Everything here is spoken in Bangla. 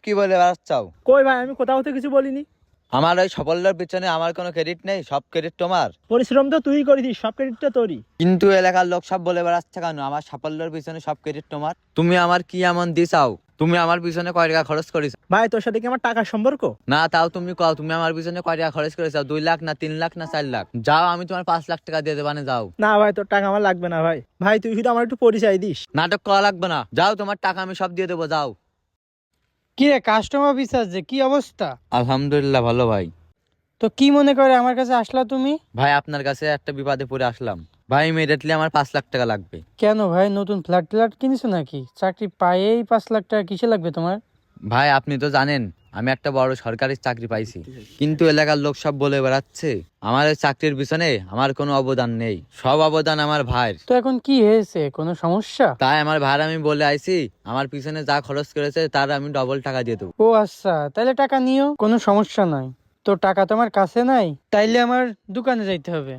কি বলে বেড়াচ্ছাও? কই ভাই, আমি কোথাও তো কিছু বলিনি। আমার ওই সাফল্যের পিছনে আমার কোনো ক্রেডিট নেই, সব ক্রেডিট তোমার। পরিশ্রম তো তুই করেছিস, সব ক্রেডিটটা তোরই। কিন্তু এলাকার লোক সব বলে বেড়াচ্ছে কেন আমার সাফল্যের পিছনে সব ক্রেডিট তোমার? তুমি আমার কি এমন দিছাও? তুমি আমার পিছনে কয় টাকা খরচ করেছো? ভাই তোর সাথে কি আমার টাকার সম্পর্ক? না তাও তুমি কও, তুমি আমার পিছনে কয় টাকা খরচ করেছো? 2 লাখ না 3 লাখ না 4 লাখ? যাও, আমি তোমার 5 লাখ টাকা দিয়ে দেবানে, যাও। না ভাই, তোর টাকা আমার লাগবে না ভাই। ভাই তুই শুধু আমার একটু পরিচয় দিস। নাটক করা লাগবে না, যাও, তোমার টাকা আমি সব দিয়ে দেবো, যাও। কি রে, কাস্টমার বিশ্বাস যে কি অবস্থা? আলহামদুলিল্লাহ ভালো ভাই। তো কি মনে করে আমার কাছে আসলা তুমি? ভাই আপনার কাছে একটা বিপদে পড়ে আসলাম। ভাই ইমিডিয়েটলি আমার 5 লাখ টাকা লাগবে। কেন ভাই, নতুন ফ্ল্যাট কিনেছো নাকি? চাকরি পাইয়েই 5 লাখ টাকা কিসে লাগবে তোমার? ভাই আপনি তো জানেন আমি একটা বড় সরকারি চাকরি পাইছি, কিন্তু এলাকার লোক সব বলে বেড়াচ্ছে আমার এই চাকরির পিছনে আমার কোনো অবদান নেই, সব অবদান আমার ভাইয়ের। তো এখন কি হয়েছে, কোনো সমস্যা? তাই আমার ভাইয়ের আমি বলে আইছি আমার পিছনে যা খরচ করেছে তার আমি ডবল টাকা দিয়ে দেবো। ও আচ্ছা, তাহলে টাকা নিও, কোনো সমস্যা নাই। তো টাকা তোমার কাছে নাই, তাইলে আমার দোকানে যাইতে হবে।